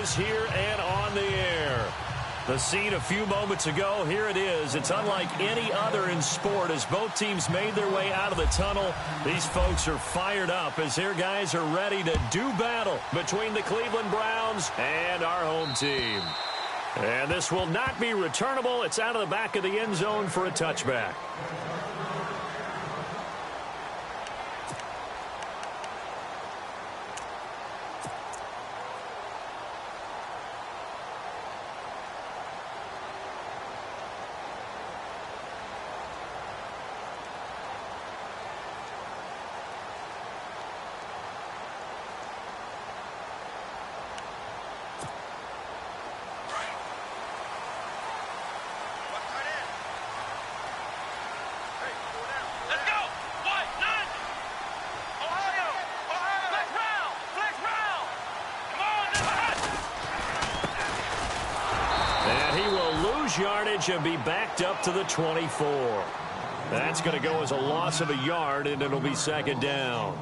is here and on the air. The scene a few moments ago, here it is. It's unlike any other in sport as both teams made their way out of the tunnel. These folks are fired up as their guys are ready to do battle between the Cleveland Browns and our home team. And this will not be returnable. It's out of the back of the end zone for a touchback. Yardage and be backed up to the 24. That's going to go as a loss of a yard, and it'll be second down.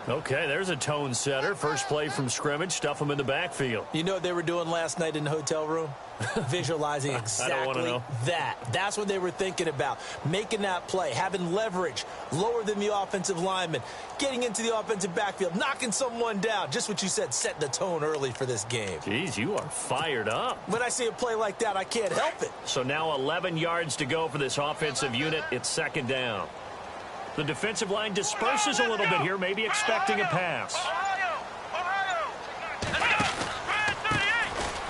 Okay, there's a tone setter. First play from scrimmage, stuff them in the backfield. You know what they were doing last night in the hotel room? Visualizing exactly I don't want to know. that. That's what they were thinking about. Making that play, having leverage, lower than the offensive lineman, getting into the offensive backfield, knocking someone down. Just what you said, setting the tone early for this game. Jeez, you are fired up. When I see a play like that, I can't help it. So now 11 yards to go for this offensive unit. It's second down. The defensive line disperses a little bit here, maybe expecting a pass.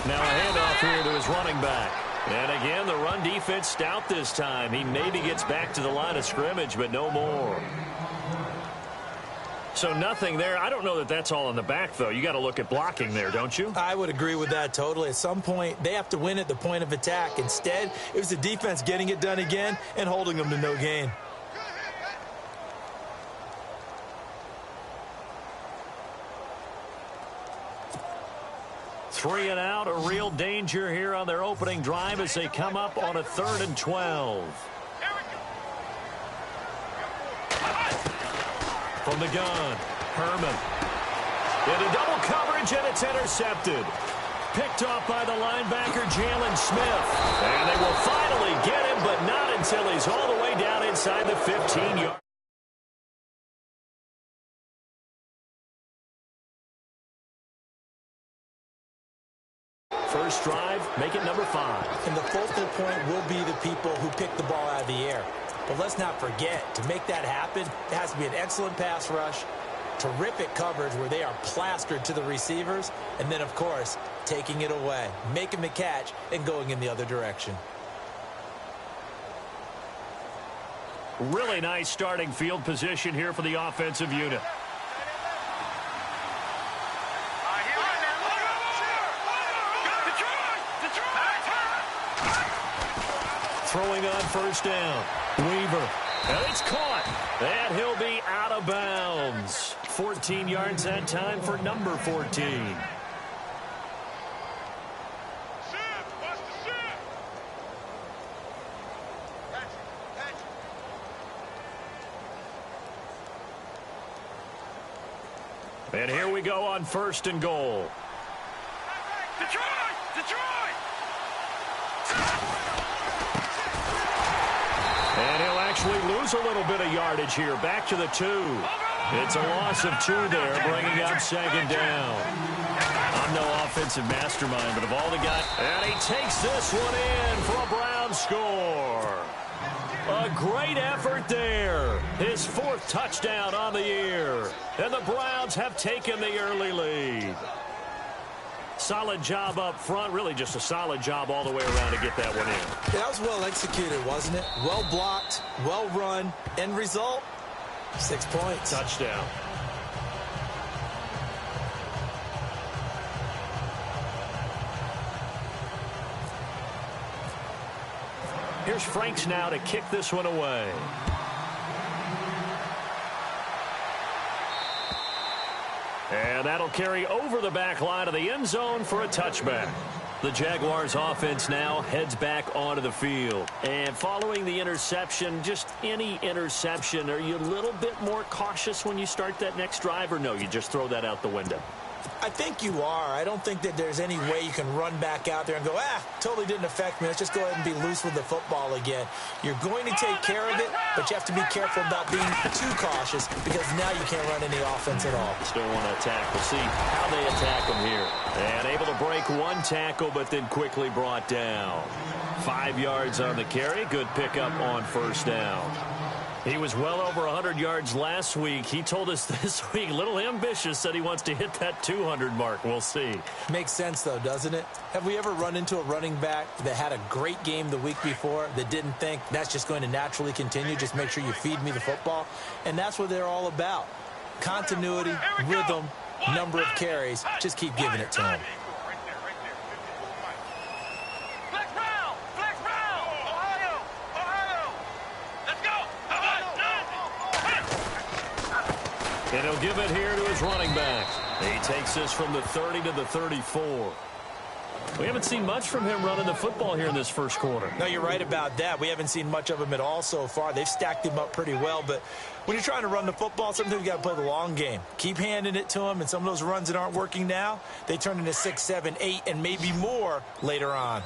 Now a handoff here to his running back. And again, the run defense stout this time. He maybe gets back to the line of scrimmage, but no more. So nothing there. I don't know that that's all in the back, though. You got to look at blocking there, don't you? I would agree with that totally. At some point, they have to win at the point of attack. Instead, it was the defense getting it done again and holding them to no gain. Three and out, a real danger here on their opening drive as they come up on a 3rd and 12. From the gun, Herman. Into double coverage, and it's intercepted. Picked off by the linebacker, Jalen Smith. And they will finally get him, but not until he's all the way down inside the 15-yard. First drive, make it number 5. And the focal point will be the people who pick the ball out of the air. But let's not forget, to make that happen, it has to be an excellent pass rush, terrific coverage where they are plastered to the receivers, and then, of course, taking it away, making the catch, and going in the other direction. Really nice starting field position here for the offensive unit. Throwing on first down. Weaver. And it's caught. And he'll be out of bounds. 14 yards that time for number 14. And here we go on 1st and goal. And he'll actually lose a little bit of yardage here. Back to the 2. It's a loss of 2 there, bringing up second down. I'm no offensive mastermind, but of all the guys... And he takes this one in for a Brown score. A great effort there. His 4th touchdown on the year. And the Browns have taken the early lead. Solid job up front. Really just a solid job all the way around to get that one in. That was well executed, wasn't it? Well blocked, well run. End result, 6 points. Touchdown. Here's Franks now to kick this one away. And that'll carry over the back line of the end zone for a touchback. The Jaguars offense now heads back onto the field. And following the interception, just any interception, are you a little bit more cautious when you start that next drive, or no, you just throw that out the window? I think you are. I don't think that there's any way you can run back out there and go, totally didn't affect me. Let's just go ahead and be loose with the football again. You're going to take care of it, but you have to be careful about being too cautious because now you can't run any offense at all. Still want to attack. We'll see how they attack him here. And able to break one tackle, but then quickly brought down. 5 yards on the carry. Good pickup on first down. He was well over 100 yards last week. He told us this week, a little ambitious, said he wants to hit that 200 mark. We'll see. Makes sense, though, doesn't it? Have we ever run into a running back that had a great game the week before that didn't think that's just going to naturally continue? Just make sure you feed me the football. And that's what they're all about. Continuity, rhythm, number of carries. Just keep giving it to them. And he'll give it here to his running back. He takes this from the 30 to the 34. We haven't seen much from him running the football here in this first quarter. No, you're right about that. We haven't seen much of him at all so far. They've stacked him up pretty well, but when you're trying to run the football, sometimes you got to play the long game. Keep handing it to him, and some of those runs that aren't working now, they turn into 6, 7, 8, and maybe more later on.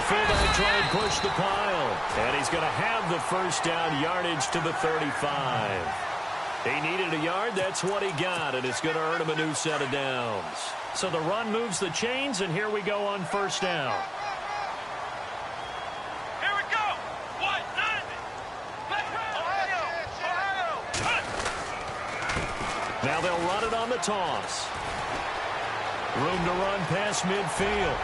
Fullback try and push the pile. And he's going to have the first down yardage to the 35. He needed a yard. That's what he got. And it's going to earn him a new set of downs. So the run moves the chains, and here we go on first down. Here we go. 190. Ohio. Now they'll run it on the toss. Room to run past midfield.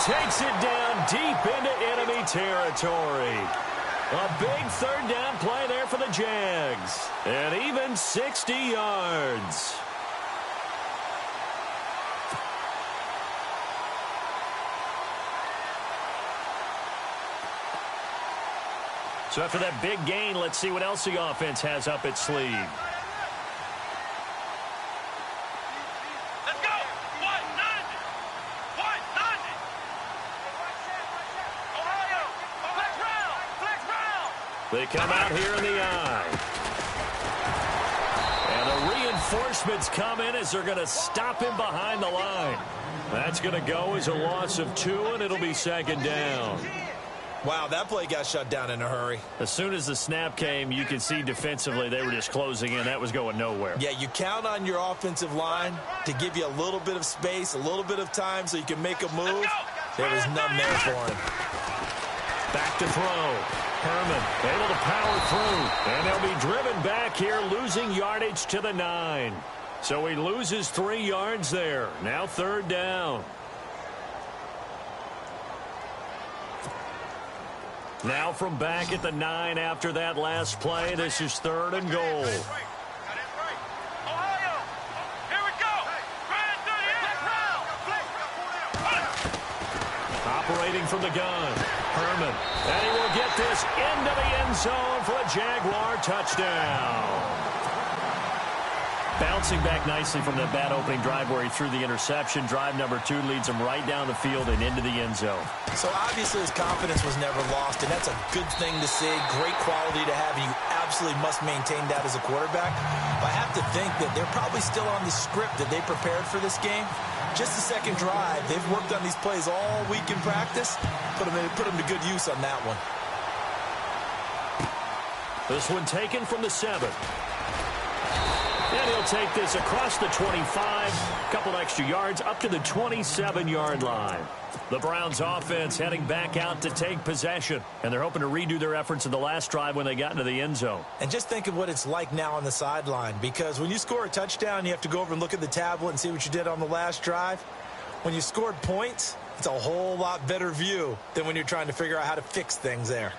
Takes it down deep into enemy territory. A big third down play there for the Jags. And even 60 yards. So after that big gain, let's see what else the offense has up its sleeve. They come out here in the eye. And the reinforcements come in as they're going to stop him behind the line. That's going to go as a loss of 2, and it'll be second down. Wow, that play got shut down in a hurry. As soon as the snap came, you could see defensively they were just closing in. That was going nowhere. Yeah, you count on your offensive line to give you a little bit of space, a little bit of time so you can make a move. There was none there for him. Back to throw. Herman able to power through, and they'll be driven back here, losing yardage to the 9. So he loses 3 yards there. Now third down. Now from back at the 9 after that last play, this is 3rd and goal. Operating from the gun. Herman. And he will get this into the end zone for a Jaguar touchdown. Bouncing back nicely from that bad opening drive where he threw the interception. Drive number 2 leads him right down the field and into the end zone. So obviously his confidence was never lost, and that's a good thing to see. Great quality to have, and you absolutely must maintain that as a quarterback. But I have to think that they're probably still on the script that they prepared for this game. Just the second drive. They've worked on these plays all week in practice. Put them to good use on that one. This one taken from the 7. And he'll take this across the 25, a couple extra yards, up to the 27-yard line. The Browns offense heading back out to take possession, and they're hoping to redo their efforts in the last drive when they got into the end zone. And just think of what it's like now on the sideline, because when you score a touchdown, you have to go over and look at the tablet and see what you did on the last drive. When you scored points, it's a whole lot better view than when you're trying to figure out how to fix things there.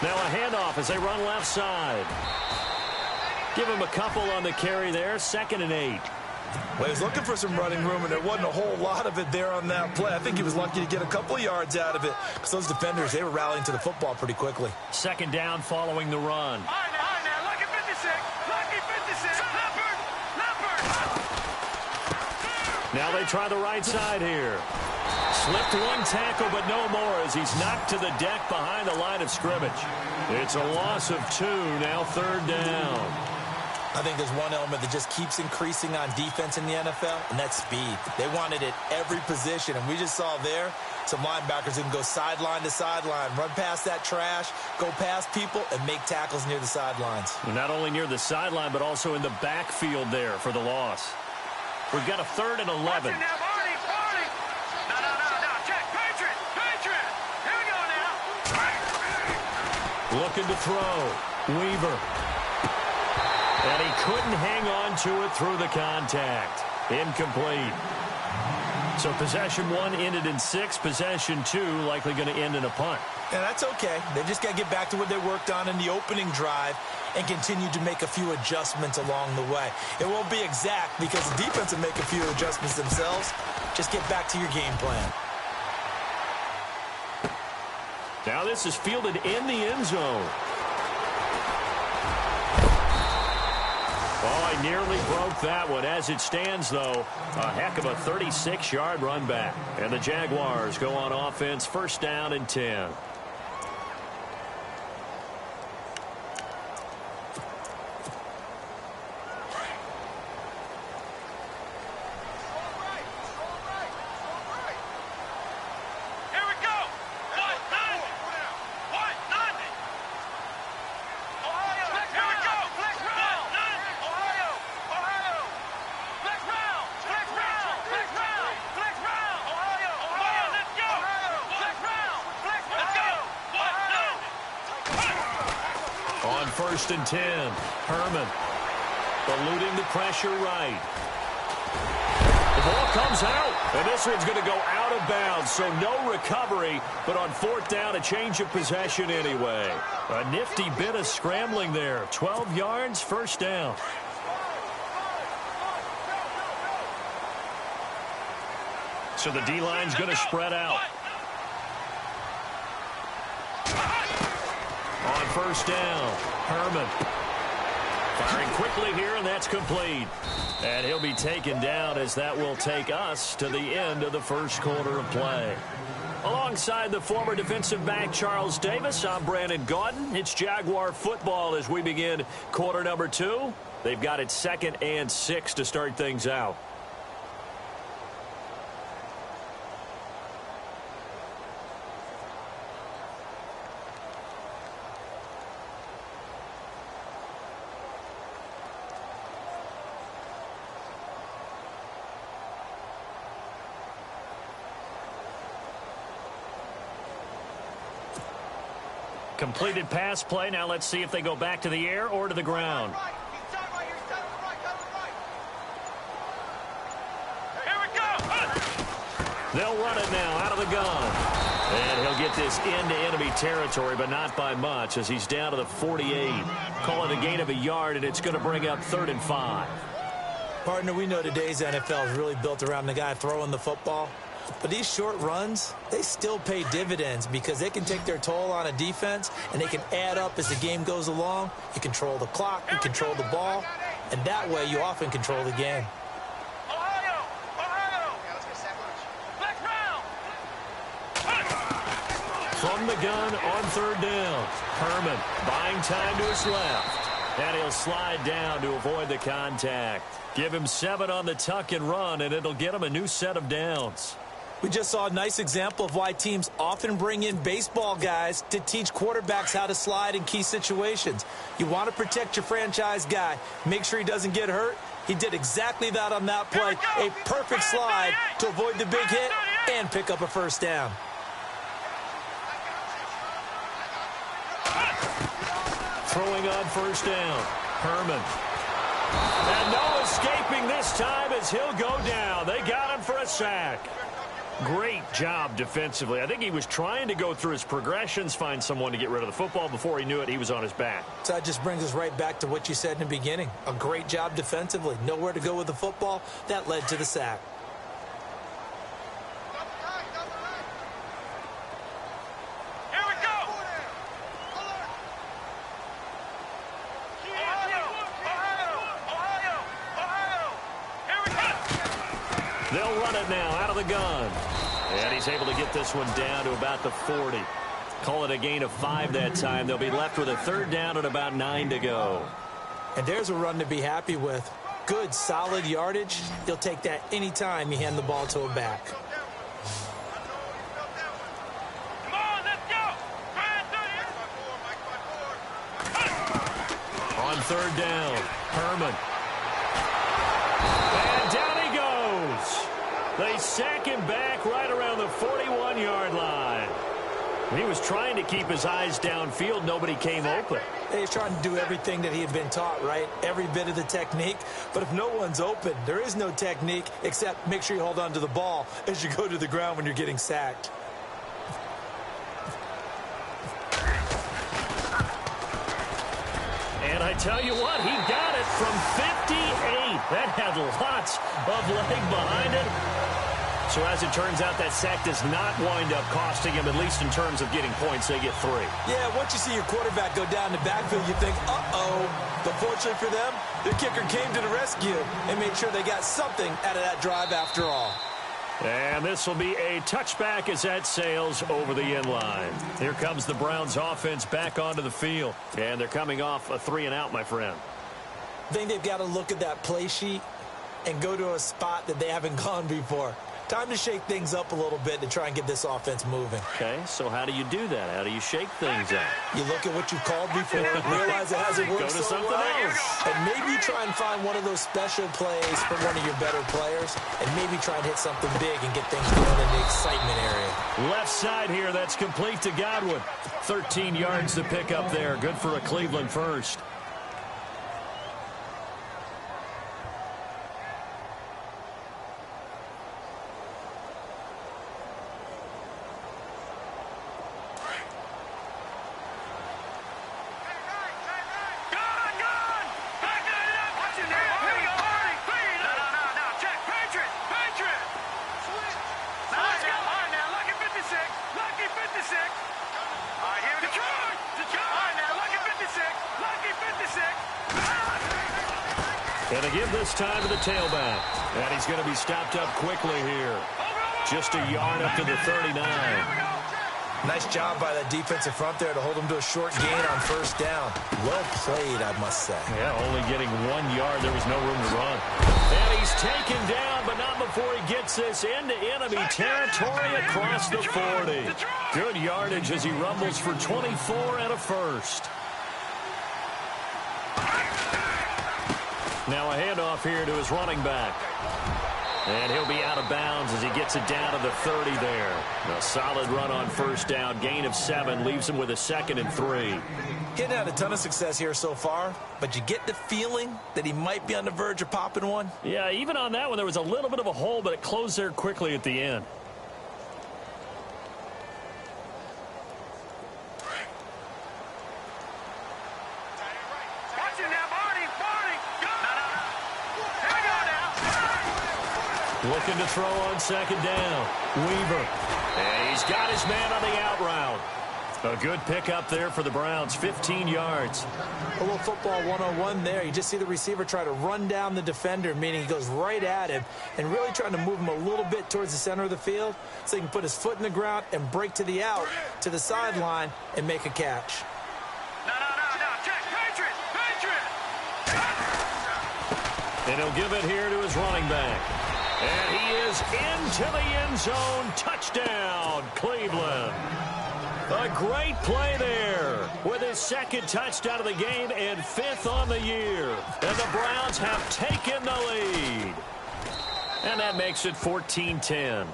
Now a handoff as they run left side. Give him a couple on the carry there. 2nd and 8. Well, he was looking for some running room, and there wasn't a whole lot of it there on that play. I think he was lucky to get a couple of yards out of it because those defenders, they were rallying to the football pretty quickly. Second down following the run. All right, now, lucky 56. Lucky 56. Leopard. Now they try the right side here. Slipped one tackle, but no more as he's knocked to the deck behind the line of scrimmage. It's a loss of 2, now third down. I think there's one element that just keeps increasing on defense in the NFL, and that's speed. They want it at every position, and we just saw there some linebackers who can go sideline to sideline, run past that trash, go past people, and make tackles near the sidelines. Not only near the sideline, but also in the backfield there for the loss. We've got a 3rd and 11. Watch it now, Barney. No. Check. Patriot. Here we go now. Looking to throw. Weaver. And he couldn't hang on to it through the contact. Incomplete. So possession 1 ended in 6. Possession 2 likely going to end in a punt. And that's okay. They just got to get back to what they worked on in the opening drive and continue to make a few adjustments along the way. It won't be exact because the defense will make a few adjustments themselves. Just get back to your game plan. Now this is fielded in the end zone. Oh, he nearly broke that one. As it stands, though, a heck of a 36-yard run back. And the Jaguars go on offense, first down and 10. First and 10. Herman eluding the pressure right. The ball comes out, and this one's going to go out of bounds, so no recovery, but on 4th down, a change of possession anyway. A nifty bit of scrambling there. 12 yards, first down. So the D-line's going to spread out. On first down, Herman firing quickly here, and that's complete. And he'll be taken down as that will take us to the end of the first quarter of play. Alongside the former defensive back Charles Davis, I'm Brandon Gaudin. It's Jaguar football as we begin quarter number 2. They've got it 2nd and 6 to start things out. Completed pass play. Now let's see if they go back to the air or to the ground. Here we go. They'll run it now out of the gun. And he'll get this into enemy territory, but not by much as he's down to the 48. Call it a gain of a yard, and it's going to bring up 3rd and 5. Partner, we know today's NFL is really built around the guy throwing the football. But these short runs, they still pay dividends because they can take their toll on a defense, and they can add up as the game goes along. You control the clock, you control the ball, and that way you often control the game. Ohio. From the gun on 3rd down, Herman buying time to his left. And he'll slide down to avoid the contact. Give him 7 on the tuck and run, and it'll get him a new set of downs. We just saw a nice example of why teams often bring in baseball guys to teach quarterbacks how to slide in key situations. You want to protect your franchise guy. Make sure he doesn't get hurt. He did exactly that on that play. A perfect slide to avoid the big hit and pick up a first down. Throwing on first down, Herman. And no escaping this time as he'll go down. They got him for a sack. Great job defensively. I think he was trying to go through his progressions, find someone to get rid of the football. Before he knew it, he was on his back. So that just brings us right back to what you said in the beginning. A great job defensively. Nowhere to go with the football. That led to the sack. Here we go. Ohio. Here we go. They'll run it now out of the gun. And he's able to get this one down to about the 40. Call it a gain of 5 that time. They'll be left with a third down and about 9 to go. And there's a run to be happy with. Good, solid yardage. You'll take that anytime you hand the ball to a back. Come on, let's go. On third down, Herman. And down he goes. They sack him back right around the 41-yard line. He was trying to keep his eyes downfield. Nobody came open. He's trying to do everything that he had been taught, right? Every bit of the technique. But if no one's open, there is no technique except make sure you hold on to the ball as you go to the ground when you're getting sacked. And I tell you what, he got it from 58. That had lots of leg behind it. So as it turns out, that sack does not wind up costing him, at least in terms of getting points. They get 3. Yeah, once you see your quarterback go down the backfield, you think, uh-oh. But fortunately for them, their kicker came to the rescue and made sure they got something out of that drive after all. And this will be a touchback as that sails over the end line. Here comes the Browns offense back onto the field. And they're coming off a 3-and-out, my friend. I think they've got to look at that play sheet and go to a spot that they haven't gone before. Time to shake things up a little bit to try and get this offense moving. Okay, so how do you do that? How do you shake things up? You look at what you've called before, realize it hasn't worked Go to so something well, else. and maybe you try and find one of those special plays from one of your better players, and maybe try and hit something big and get things going in the excitement area. Left side here, that's complete to Godwin. 13 yards to pick up there. Good for a Cleveland first. And to give this time to the tailback. And he's going to be stopped up quickly here. Just a yard up to the 39. Nice job by that defensive front there to hold him to a short gain on first down. Well played, I must say. Yeah, only getting 1 yard. There was no room to run. And he's taken down, but not before he gets this into enemy territory across the 40. Good yardage as he rumbles for 24 and a first. Now a handoff here to his running back. And he'll be out of bounds as he gets it down to the 30 there. A solid run on first down. Gain of 7 leaves him with a 2nd and 3. Getting had a ton of success here so far, but you get the feeling that he might be on the verge of popping one. Yeah, even on that one, there was a little bit of a hole, but it closed there quickly at the end. Looking to throw on second down. Weaver. And he's got his man on the out route. A good pickup there for the Browns. 15 yards. A little football 101 there. You just see the receiver try to run down the defender, meaning he goes right at him and really trying to move him a little bit towards the center of the field so he can put his foot in the ground and break to the out, to the sideline, and make a catch. No. Check. Patriot. And he'll give it here to his running back. And he is into the end zone. Touchdown, Cleveland. A great play there with his 2nd touchdown of the game and 5th on the year. And the Browns have taken the lead. And that makes it 14-10.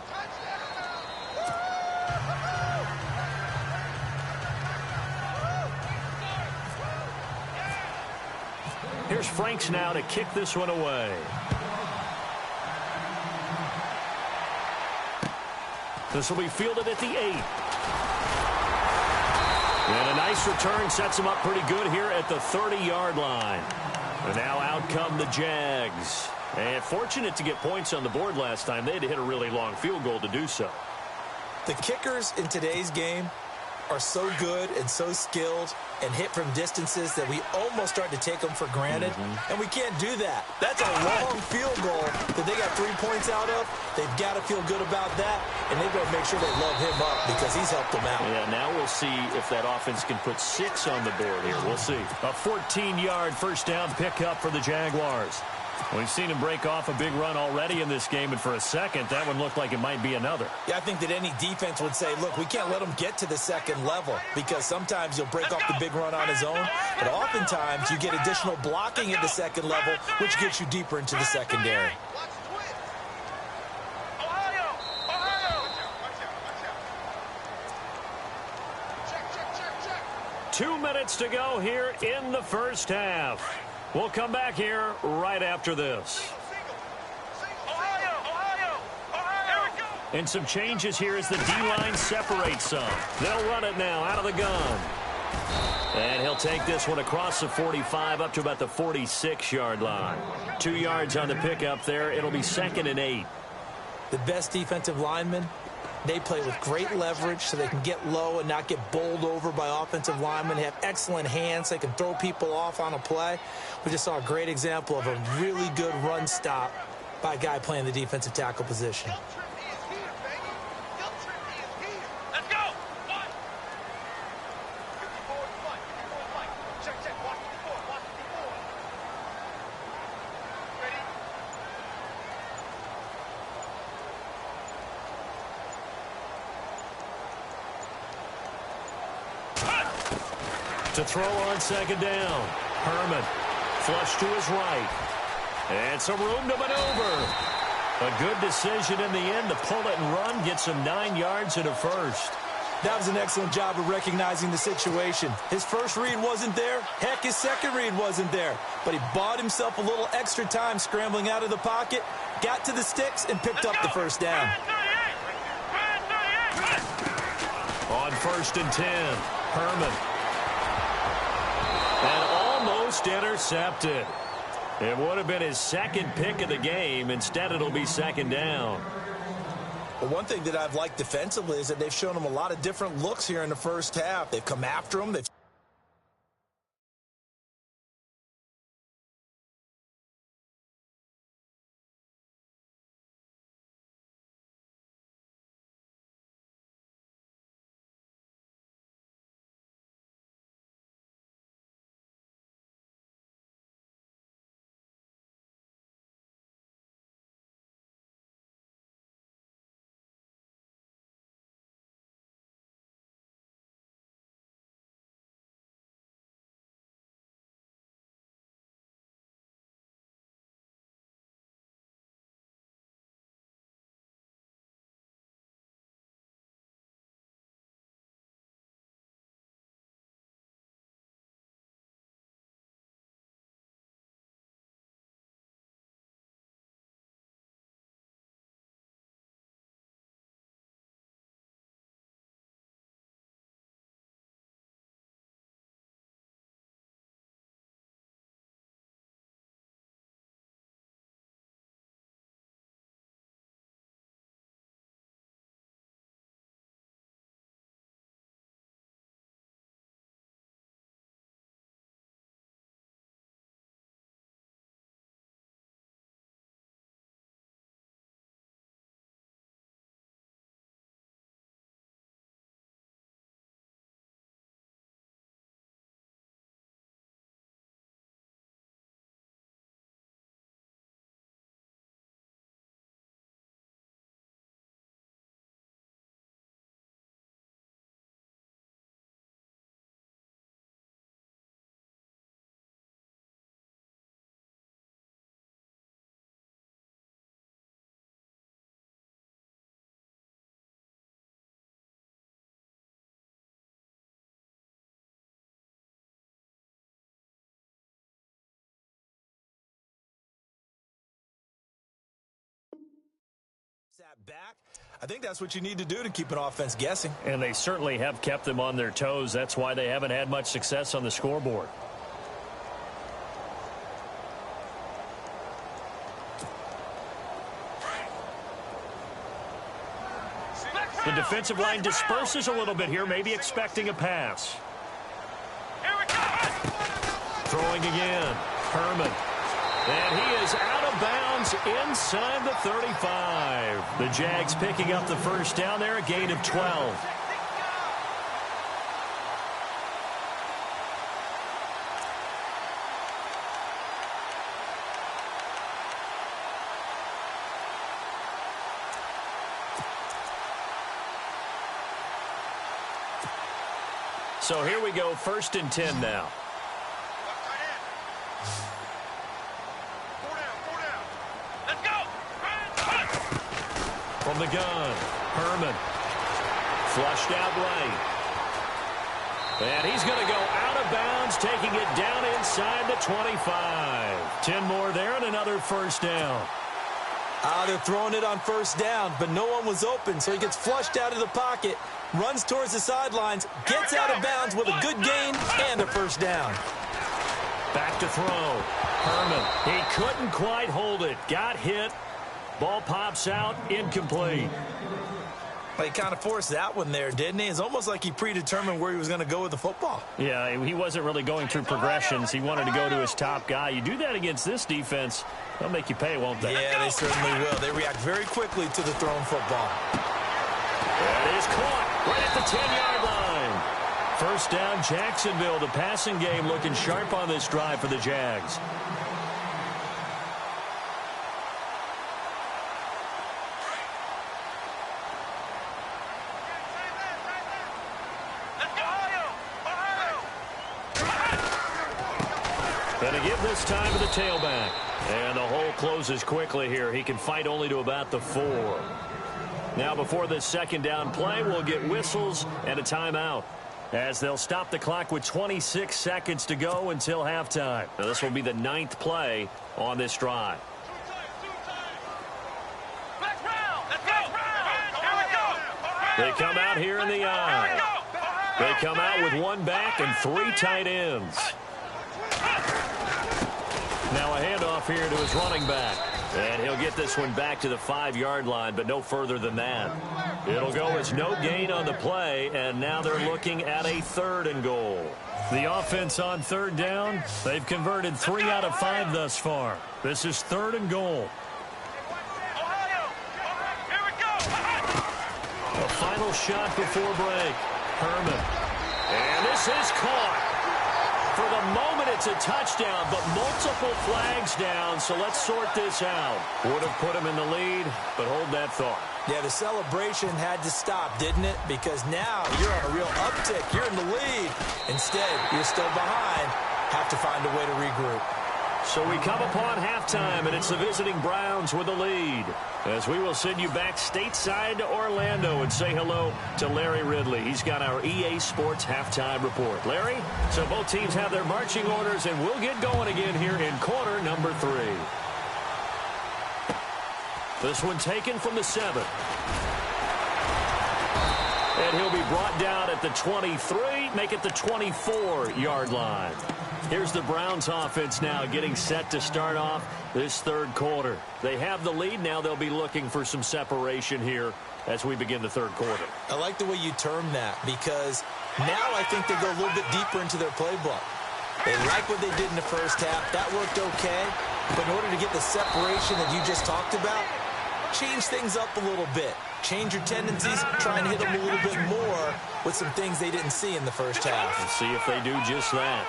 Here's Franks now to kick this one away. This will be fielded at the 8. And a nice return sets him up pretty good here at the 30-yard line. And now out come the Jags. And fortunate to get points on the board last time. They had to hit a really long field goal to do so. The kickers in today's game are so good and so skilled and hit from distances that we almost start to take them for granted, and we can't do that. That's a long field goal that they got 3 points out of. They've got to feel good about that, and they've got to make sure they love him up because he's helped them out. Yeah, now we'll see if that offense can put 6 on the board here. We'll see. A 14-yard first down pickup for the Jaguars. We've seen him break off a big run already in this game, and for a second, that one looked like it might be another. Yeah, I think that any defense would say, look, we can't let him get to the second level because sometimes he'll break off the big run on his own, but oftentimes you get additional blocking at the second level, which gets you deeper into the secondary. 2 minutes to go here in the first half. We'll come back here right after this. And some changes here as the D-line separates some. They'll run it now out of the gun. And he'll take this one across the 45 up to about the 46-yard line. 2 yards on the pickup there. It'll be 2nd and 8. The best defensive linemen, they play with great leverage so they can get low and not get bowled over by offensive linemen. They have excellent hands. They can throw people off on a play. We just saw a great example of a really good run stop by a guy playing the defensive tackle position. To throw on 2nd down. Herman flush to his right. And some room to maneuver. A good decision in the end to pull it and run. Gets him 9 yards and a first. That was an excellent job of recognizing the situation. His first read wasn't there. Heck, his second read wasn't there. But he bought himself a little extra time scrambling out of the pocket, got to the sticks, and picked up the first down. On 1st and 10, Herman. And almost intercepted. It would have been his 2nd pick of the game. Instead, it'll be 2nd down. Well, one thing that I've liked defensively is that they've shown him a lot of different looks here in the first half. They've come after him. They've Back. I think that's what you need to do to keep an offense guessing. And they certainly have kept them on their toes. That's why they haven't had much success on the scoreboard. The defensive line disperses a little bit here, maybe expecting a pass. Throwing again. Herman. And he is out of bounds inside the 35. The Jags picking up the first down there, a gain of 12. So here we go, 1st and 10 now. From the gun, Herman. Flushed out right. And he's going to go out of bounds, taking it down inside the 25. 10 more there and another first down. They're throwing it on first down, but no one was open, so he gets flushed out of the pocket, runs towards the sidelines, gets out of bounds with a good gain and a first down. Back to throw. Herman, he couldn't quite hold it. Got hit. Ball pops out, incomplete. Well, he kind of forced that one there, didn't he? It's almost like he predetermined where he was going to go with the football. Yeah, he wasn't really going through progressions. He wanted to go to his top guy. You do that against this defense, they'll make you pay, won't they? Yeah, they certainly will. They react very quickly to the thrown football. That is caught right at the 10-yard line. First down, Jacksonville. The passing game looking sharp on this drive for the Jags. And a give this time to the tailback. And the hole closes quickly here. He can fight only to about the 4. Now before this second down play, we'll get whistles and a timeout, as they'll stop the clock with 26 seconds to go until halftime. Now, this will be the 9th play on this drive. They come out here in the eye. They come out with 1 back and 3 tight ends. Now a handoff here to his running back. And he'll get this one back to the 5-yard line, but no further than that. It'll go as no gain on the play, and now they're looking at a 3rd and goal. The offense on 3rd down, they've converted 3 out of 5 thus far. This is 3rd and goal. A final shot before break. Herman. And this is caught. For the moment, it's a touchdown, but multiple flags down, so let's sort this out. Would have put him in the lead, but hold that thought. Yeah, the celebration had to stop, didn't it? Because now you're on a real uptick. You're in the lead. Instead, you're still behind. Have to find a way to regroup. So we come upon halftime, and it's the visiting Browns with the lead. As we will send you back stateside to Orlando and say hello to Larry Ridley. He's got our EA Sports halftime report. Larry, so both teams have their marching orders, and we'll get going again here in quarter number 3. This one taken from the 7. And he'll be brought down at the 23, make it the 24-yard line. Here's the Browns offense now getting set to start off this 3rd quarter. They have the lead. Now they'll be looking for some separation here as we begin the 3rd quarter. I like the way you term that, because now I think they go a little bit deeper into their playbook. They like what they did in the first half. That worked okay. But in order to get the separation that you just talked about, change things up a little bit. Change your tendencies, try and hit them a little bit more with some things they didn't see in the first half. Let's see if they do just that.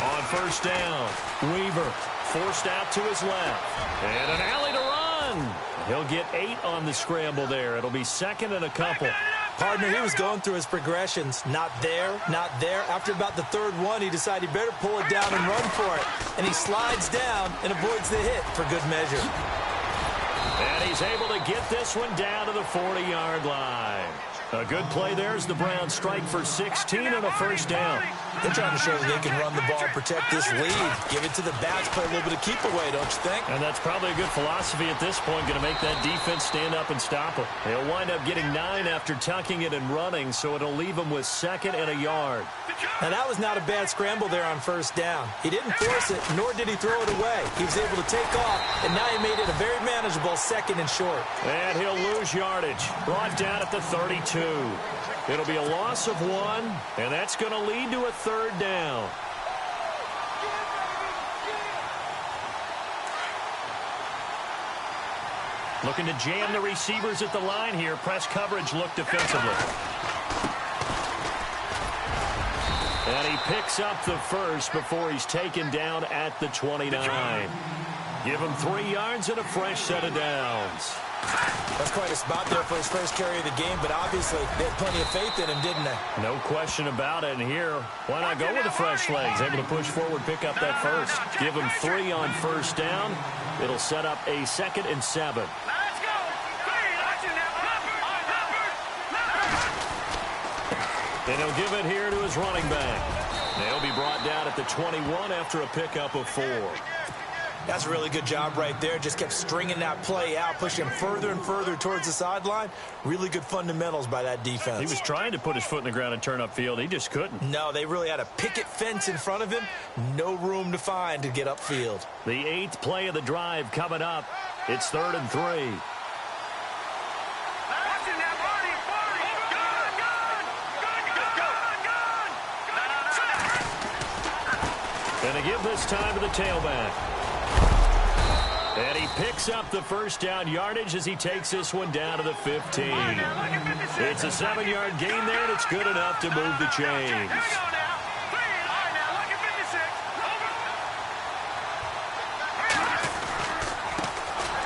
On first down, Weaver forced out to his left. And an alley to run. He'll get 8 on the scramble there. It'll be 2nd and a couple. Partner, he was going through his progressions. Not there, not there. After about the 3rd one, he decided he better pull it down and run for it. And he slides down and avoids the hit for good measure. And he's able to get this one down to the 40-yard line. A good play there as the Browns strike for 16 and a first down. They're trying to show that they can run the ball and protect this lead. Give it to the backs, play a little bit of keep away, don't you think? And that's probably a good philosophy at this point, going to make that defense stand up and stop them. They'll wind up getting 9 after tucking it and running, so it'll leave them with 2nd and a yard. Now, that was not a bad scramble there on 1st down. He didn't force it, nor did he throw it away. He was able to take off, and now he made it a very manageable 2nd and short. And he'll lose yardage. Brought down at the 32. It'll be a loss of 1, and that's going to lead to a 3rd down. Looking to jam the receivers at the line here. Press coverage look defensively. And he picks up the first before he's taken down at the 29. Give him 3 yards and a fresh set of downs. That's quite a spot there for his first carry of the game, but obviously they had plenty of faith in him, didn't they? No question about it. And here, why not go with the fresh legs? Able to push forward, pick up that first. Give him 3 on 1st down. It'll set up a 2nd and 7. And he'll give it here to his running back. They'll be brought down at the 21 after a pickup of 4. That's a really good job right there. Just kept stringing that play out, pushing him further and further towards the sideline. Really good fundamentals by that defense. He was trying to put his foot in the ground and turn upfield. He just couldn't. No, they really had a picket fence in front of him. No room to find to get upfield. The 8th play of the drive coming up. It's 3rd and 3. And to give this time to the tailback. And he picks up the 1st down yardage as he takes this one down to the 15. It's a 7-yard gain there, and it's good enough to move the chains.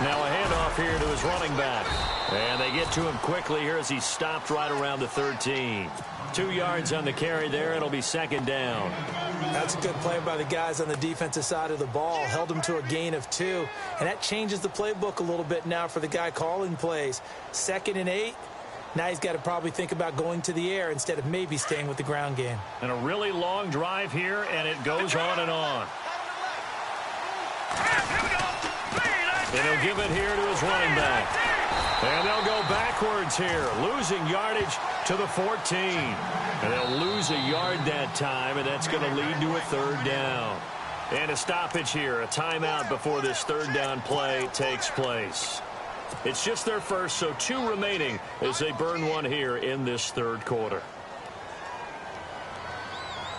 Now a handoff here to his running back. And they get to him quickly here as he's stopped right around the 13. 2 yards on the carry there. It'll be 2nd down. That's a good play by the guys on the defensive side of the ball. Held him to a gain of 2. And that changes the playbook a little bit now for the guy calling plays. 2nd and 8. Now he's got to probably think about going to the air instead of maybe staying with the ground game. And a really long drive here, and it goes on and on. And he'll give it here to his running back. And they'll go backwards here, losing yardage to the 14. And they'll lose a yard that time, and that's going to lead to a 3rd down. And a stoppage here, a timeout before this 3rd down play takes place. It's just their first, so 2 remaining as they burn 1 here in this 3rd quarter.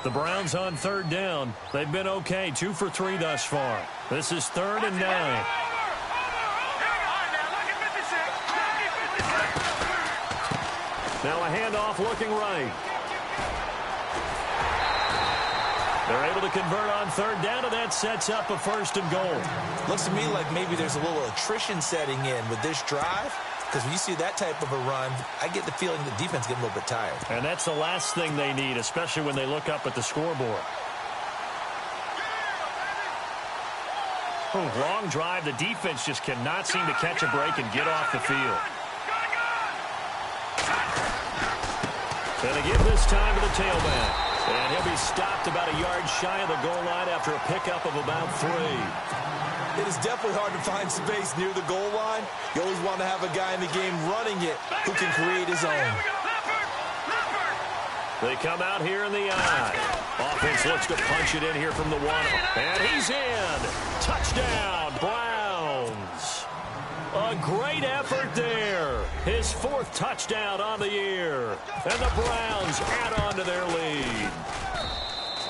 The Browns on 3rd down. They've been okay, 2 for 3 thus far. This is 3rd and 9. Now a handoff looking right. They're able to convert on 3rd down, and that sets up a 1st and goal. Looks to me like maybe there's a little attrition setting in with this drive, because when you see that type of a run, I get the feeling the defense getting a little bit tired. And that's the last thing they need, especially when they look up at the scoreboard. Long drive. The defense just cannot seem to catch a break and get off the field. And they give this time to the tailback. And he'll be stopped about a yard shy of the goal line after a pickup of about 3. It is definitely hard to find space near the goal line. You always want to have a guy in the game running it who can create his own. They come out here in the eye. Offense looks to punch it in here from the 1. And he's in. Touchdown, Browns. A great effort there. His 4th touchdown on the year. And the Browns add on to their lead.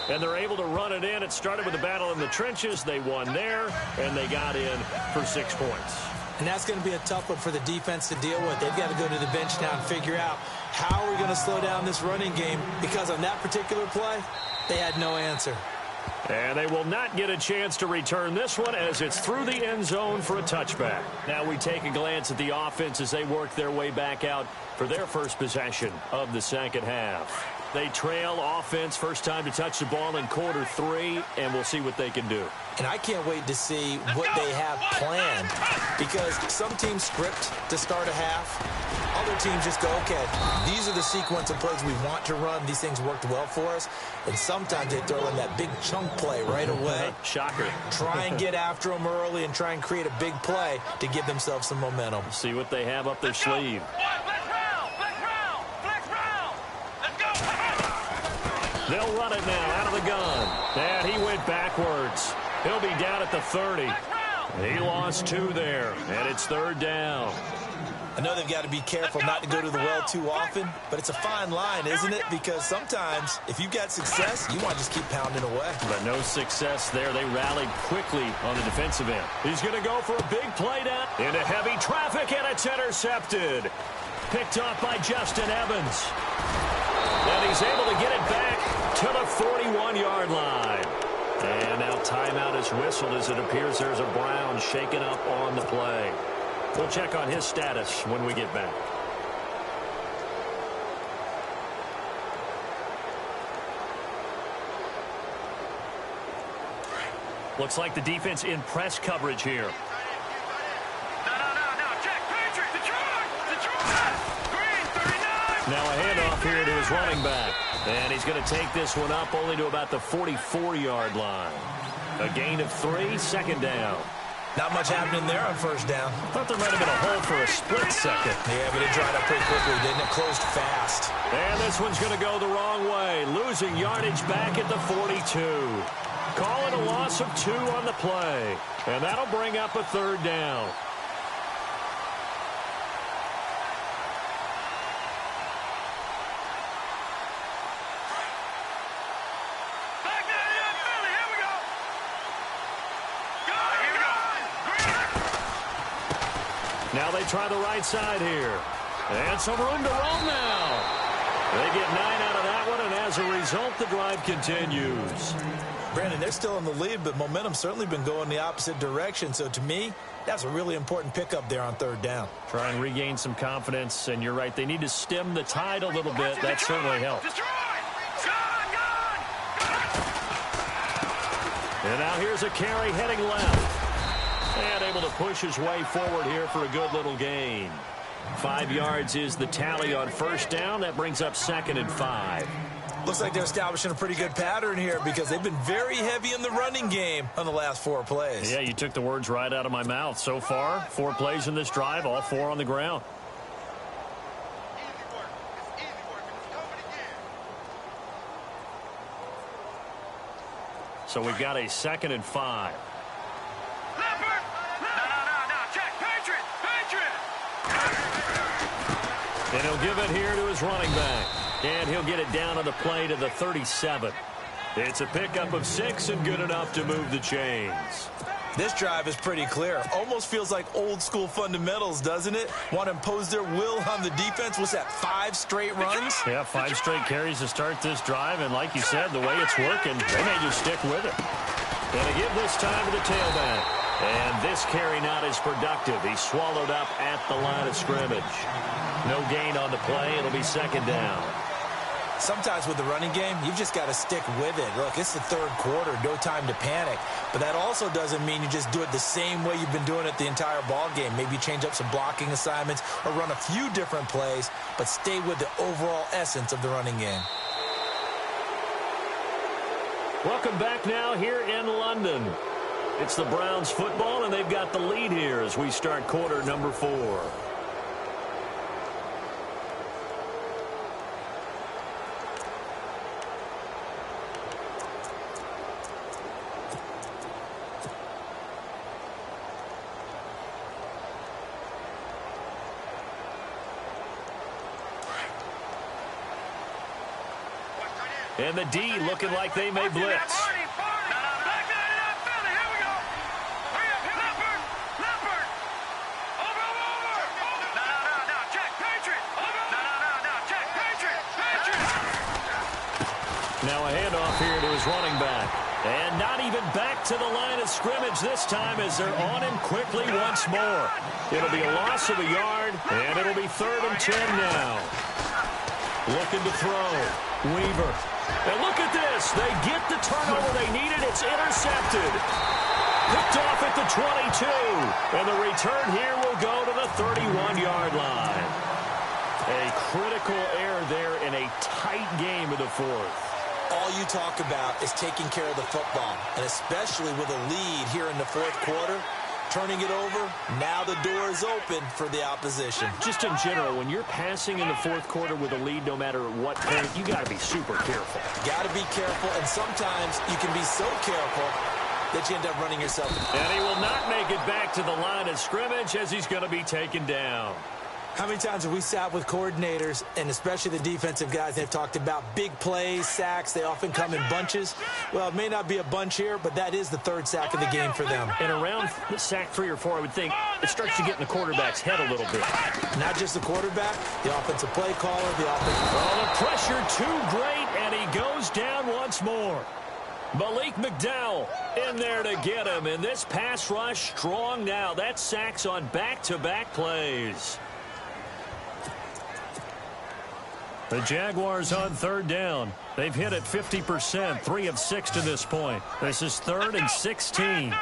And they're able to run it in. It started with a battle in the trenches. They won there, and they got in for 6 points. And that's going to be a tough one for the defense to deal with. They've got to go to the bench now and figure out how we're going to slow down this running game, because on that particular play, they had no answer. And they will not get a chance to return this one as it's through the end zone for a touchback. Now we take a glance at the offense as they work their way back out for their first possession of the 2nd half. They trail offense first time to touch the ball in quarter 3, and we'll see what they can do. And I can't wait to see what they have planned, because some teams script to start a half. Other teams just go, okay, these are the sequence of plays we want to run. These things worked well for us. And sometimes they throw in that big chunk play right away. Shocker. Try and get after them early and try and create a big play to give themselves some momentum. See what they have up their sleeve. They'll run it now out of the gun. And he went backwards. He'll be down at the 30. He lost 2 there, and it's 3rd down. I know they've got to be careful not to go to the well too often, but it's a fine line, isn't it? Because sometimes, if you've got success, you want to just keep pounding away. But no success there. They rallied quickly on the defensive end. He's going to go for a big play down into heavy traffic, and it's intercepted. Picked off by Justin Evans. And he's able to get it back to the 41-yard line. And now timeout is whistled as it appears there's a Brown shaken up on the play. We'll check on his status when we get back. Looks like the defense in press coverage here. No. Check. Patriot. Detroit. Green, 39. Now a handoff here to his running back. And he's going to take this one up only to about the 44-yard line. A gain of 3, 2nd down. Not much happening there on 1st down. Thought there might have been a hole for a split second. Yeah, but it dried up pretty quickly, didn't it? Closed fast. And this one's going to go the wrong way. Losing yardage back at the 42. Call it a loss of 2 on the play. And that'll bring up a 3rd down. Now they try the right side here. And some room to roam now. They get 9 out of that one, and as a result, the drive continues. Brandon, they're still in the lead, but momentum's certainly been going the opposite direction. So to me, that's a really important pickup there on 3rd down. Try and regain some confidence, and you're right. They need to stem the tide a little bit. That certainly helps. And now here's a carry heading left. And able to push his way forward here for a good little gain. 5 yards is the tally on 1st down. That brings up 2nd and 5. Looks like they're establishing a pretty good pattern here because they've been very heavy in the running game on the last 4 plays. Yeah, you took the words right out of my mouth. So far, 4 plays in this drive, all 4 on the ground. So we've got a 2nd and 5. And he'll give it here to his running back. And he'll get it down on the play to the 37. It's a pickup of 6 and good enough to move the chains. This drive is pretty clear. Almost feels like old school fundamentals, doesn't it? Want to impose their will on the defense. What's that, 5 straight runs? Yeah, 5 straight carries to start this drive. And like you said, the way it's working, they may just stick with it. And they give this time to the tailback. And this carry not as productive. He's swallowed up at the line of scrimmage. No gain on the play. It'll be 2nd down. Sometimes with the running game, you've just got to stick with it. Look, it's the 3rd quarter, no time to panic. But that also doesn't mean you just do it the same way you've been doing it the entire ball game. Maybe change up some blocking assignments or run a few different plays, but stay with the overall essence of the running game. Welcome back now here in London. It's the Browns football, and they've got the lead here as we start quarter number 4. And the D looking like they may blitz. Now a handoff here to his running back. And not even back to the line of scrimmage this time as they're on him quickly once more. It'll be a loss of a yard, and it'll be 3rd and 10 now. Looking to throw. Weaver. And look at this. They get the turnover they needed. It's intercepted. Picked off at the 22. And the return here will go to the 31-yard line. A critical error there in a tight game of the fourth. All you talk about is taking care of the football, and especially with a lead here in the fourth quarter, turning it over, now the door is open for the opposition. Just in general, when you're passing in the fourth quarter with a lead, no matter what point, you got to be super careful. Got to be careful, and sometimes you can be so careful that you end up running yourself. And he will not make it back to the line of scrimmage as he's going to be taken down. How many times have we sat with coordinators, and especially the defensive guys, they've talked about big plays, sacks. They often come in bunches. Well, it may not be a bunch here, but that is the third sack of the game for them. And around sack 3 or 4, I would think it starts to get in the quarterback's head a little bit. Not just the quarterback, the offensive play caller, the offensive... Oh, the pressure too great, and he goes down once more. Malik McDowell in there to get him, and this pass rush strong now. That's sacks on back-to-back plays. The Jaguars on third down. They've hit it 50%, 3 of 6 to this point. This is 3rd and 16.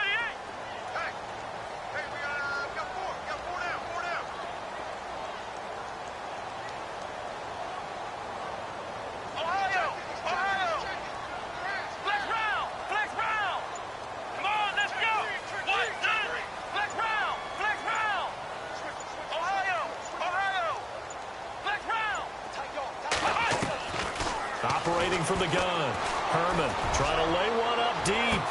Operating from the gun. Herman trying to lay one up deep.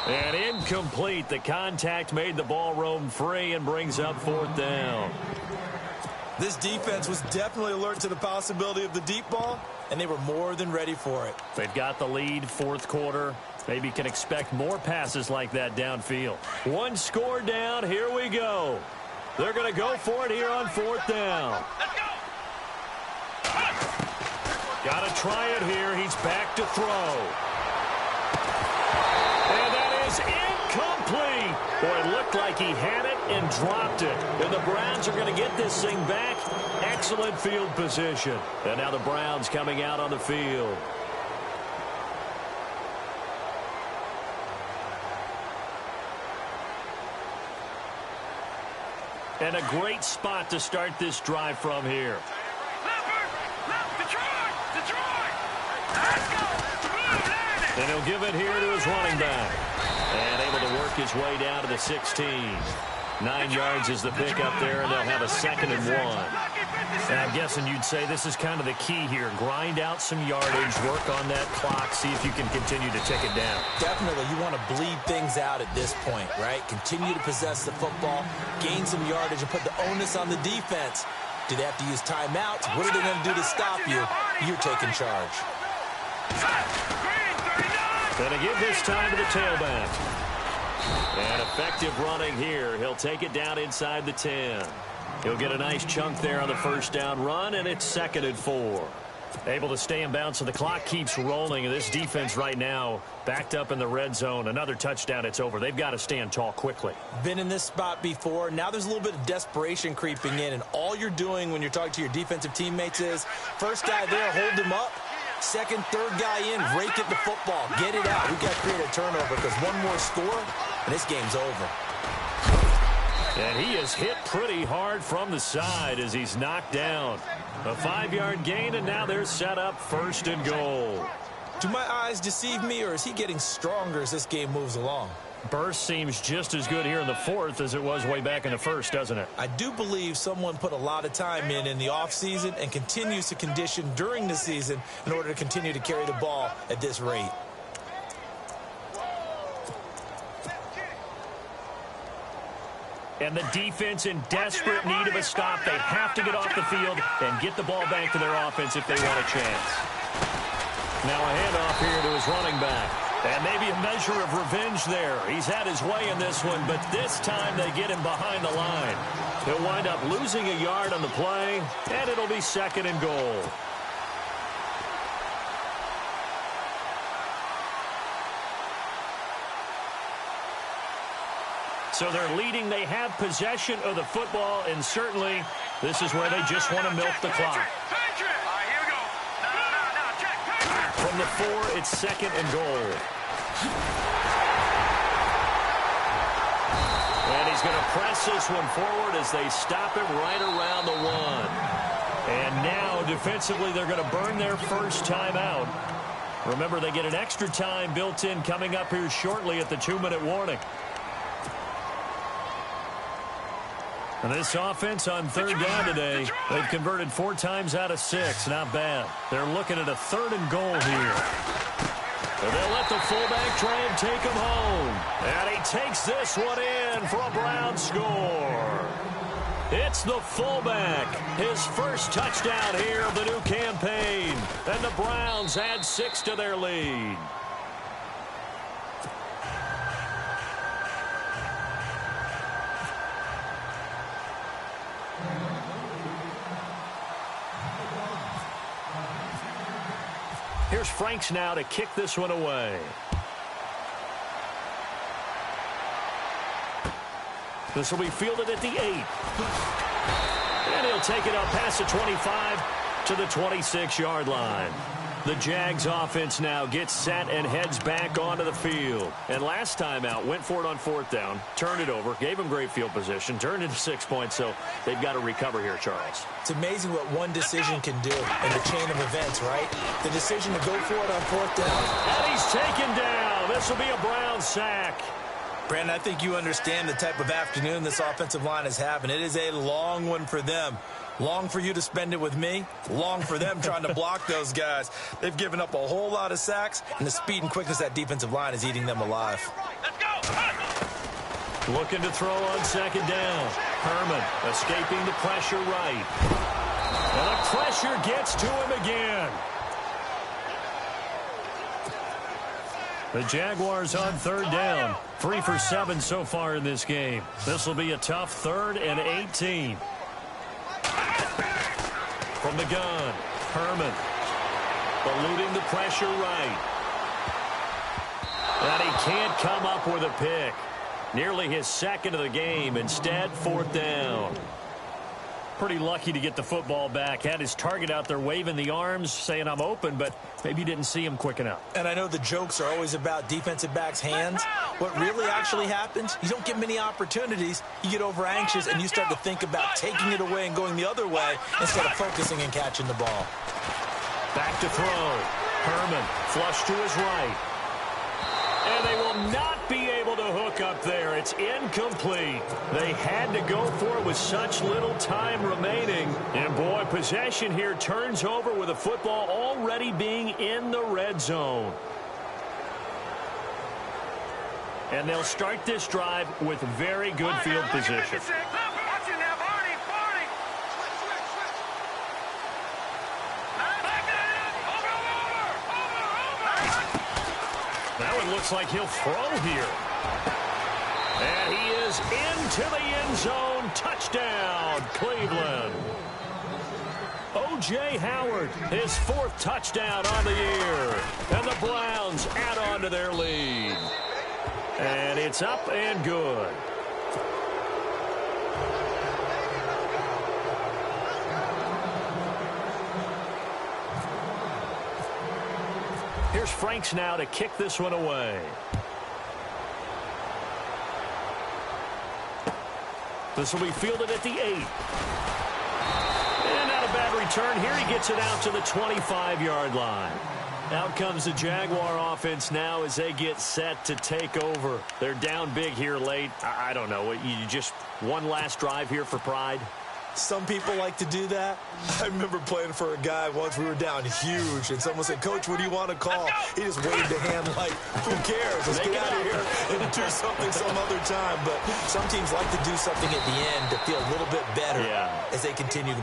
And incomplete. The contact made the ball roam free and brings up 4th down. This defense was definitely alert to the possibility of the deep ball, and they were more than ready for it. They've got the lead, 4th quarter. Maybe can expect more passes like that downfield. 1 score down. Here we go. They're going to go for it here on 4th down. Got to try it here. He's back to throw. And that is incomplete. Boy, it looked like he had it and dropped it. And the Browns are going to get this thing back. Excellent field position. And now the Browns coming out on the field. And a great spot to start this drive from here. And he'll give it here to his running back. And able to work his way down to the 16. 9 yards is the pickup there, and they'll have a 2nd and 1. And I'm guessing you'd say this is kind of the key here. Grind out some yardage, work on that clock, see if you can continue to tick it down. Definitely. You want to bleed things out at this point, right? Continue to possess the football, gain some yardage, and put the onus on the defense. Do they have to use timeouts? What are they going to do to stop you? You're taking charge. Going to give this time to the tailback. And effective running here. He'll take it down inside the 10. He'll get a nice chunk there on the 1st down run, and it's 2nd and 4. Able to stay in bounds, so the clock keeps rolling. And this defense right now backed up in the red zone. Another touchdown, it's over. They've got to stand tall quickly. Been in this spot before. Now there's a little bit of desperation creeping in, and all you're doing when you're talking to your defensive teammates is, first guy there, hold him up. 2nd, 3rd guy in, rake at the football. Get it out. We've got to create a turnover because one more score, and this game's over. And he is hit pretty hard from the side as he's knocked down. A 5-yard gain, and now they're set up 1st and goal. Do my eyes deceive me, or is he getting stronger as this game moves along? Burst seems just as good here in the 4th as it was way back in the 1st, doesn't it? I do believe someone put a lot of time in the offseason and continues to condition during the season in order to continue to carry the ball at this rate. And the defense in desperate need of a stop. They have to get off the field and get the ball back to their offense if they want a chance. Now a handoff here to his running back. And maybe a measure of revenge there. He's had his way in this one, but this time they get him behind the line. He'll wind up losing a yard on the play, and it'll be 2nd and goal. So they're leading. They have possession of the football, and certainly this is where they just want to milk the clock. From the 4, it's 2nd and goal. And he's going to press this one forward as they stop him right around the 1. And now, defensively, they're going to burn their first time out. Remember, they get an extra time built in coming up here shortly at the 2-minute warning. And this offense on 3rd down today, they've converted 4 times out of 6. Not bad. They're looking at a 3rd and goal here. And they'll let the fullback try and take him home. And he takes this one in for a Brown score. It's the fullback. His first touchdown here of the new campaign. And the Browns add 6 to their lead. Here's Franks now to kick this one away. This will be fielded at the 8. And he'll take it up past the 25 to the 26-yard line. The Jags offense now gets set and heads back onto the field. And last time out, went for it on 4th down, turned it over, gave them great field position, turned it to 6 points, so they've got to recover here, Charles. It's amazing what one decision can do in the chain of events, right? The decision to go for it on 4th down. And he's taken down. This will be a Brown sack. Brandon, I think you understand the type of afternoon this offensive line is having. It is a long one for them. Long for you to spend it with me. Long for them trying to block those guys. They've given up a whole lot of sacks, and the speed and quickness of that defensive line is eating them alive. Looking to throw on 2nd down. Herman escaping the pressure right. And the pressure gets to him again. The Jaguars on 3rd down. 3 for 7 so far in this game. This will be a tough 3rd and 18. From the gun, Herman eluding the pressure right. And he can't come up with a pick. Nearly his 2nd of the game. Instead, 4th down. Pretty lucky to get the football back. Had his target out there waving the arms, saying I'm open, but maybe didn't see him quick enough. And I know the jokes are always about defensive backs' hands. What really actually happens, you don't get many opportunities. You get over anxious, and you start to think about taking it away and going the other way instead of focusing and catching the ball. Back to throw. Herman flush to his right. And they will not be able to hook up there. It's incomplete. They had to go for it with such little time remaining. And, boy, possession here turns over with the football already being in the red zone. And they'll start this drive with very good field position. Now it looks like he'll throw here. And he is into the end zone. Touchdown, Cleveland. O.J. Howard, his 4th touchdown on the year. And the Browns add on to their lead. And it's up and good. Here's Franks now to kick this one away. This will be fielded at the 8. And not a bad return. Here he gets it out to the 25-yard line. Out comes the Jaguar offense now as they get set to take over. They're down big here late. I don't know. You just one last drive here for pride? Some people like to do that. I remember playing for a guy once. We were down huge, and someone said, "Coach, what do you want to call?" He just waved a hand like, who cares? Let's get out of here and do something some other time. But some teams like to do something at the end to feel a little bit better as they continue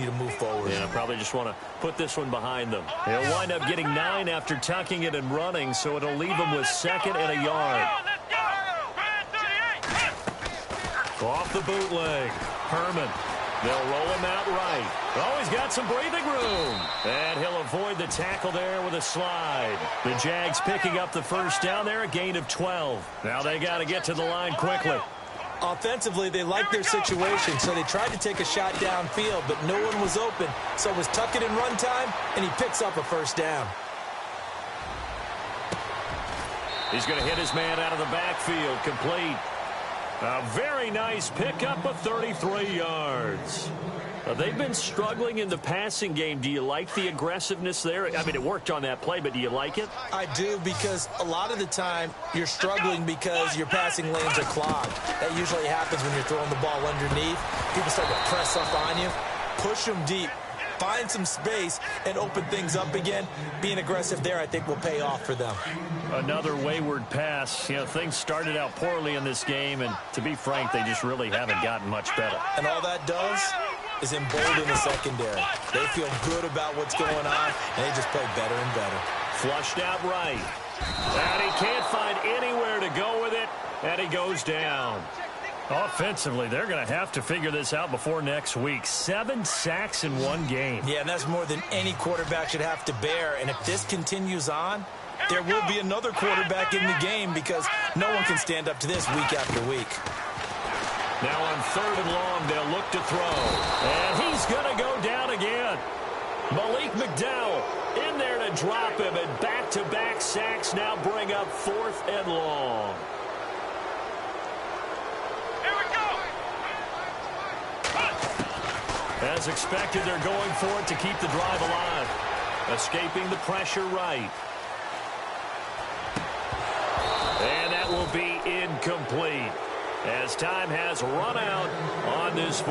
to move forward. Yeah, probably just want to put this one behind them. They'll wind up getting 9 after tucking it and running, so it'll leave them with 2nd and a yard. Off the bootleg, Herman. They'll roll him out right. Oh, he's got some breathing room. And he'll avoid the tackle there with a slide. The Jags picking up the first down there, a gain of 12. Now they got to get to the line quickly. Offensively, they liked their situation, so they tried to take a shot downfield, but no one was open. So it was tuck it and run time, and he picks up a first down. He's going to hit his man out of the backfield. Complete. A very nice pickup of 33 yards. They've been struggling in the passing game. Do you like the aggressiveness there? I mean, it worked on that play, but do you like it? I do, because a lot of the time you're struggling because your passing lanes are clogged. That usually happens when you're throwing the ball underneath. People start to press up on you. Push them deep. Find some space and open things up again. Being aggressive there, I think, will pay off for them. Another wayward pass. You know, things started out poorly in this game, and to be frank, they just really haven't gotten much better. And all that does is embolden the secondary. They feel good about what's going on, and they just play better and better. Flushed out right. And he can't find anywhere to go with it, and he goes down. Offensively, they're going to have to figure this out before next week. 7 sacks in one game. Yeah, and that's more than any quarterback should have to bear. And if this continues on, there will be another quarterback in the game, because no one can stand up to this week after week. Now on 3rd and long, they'll look to throw. And he's going to go down again. Malik McDowell in there to drop him, and back-to-back sacks now bring up 4th and long. As expected, they're going for it to keep the drive alive. Escaping the pressure right. And that will be incomplete, as time has run out on this.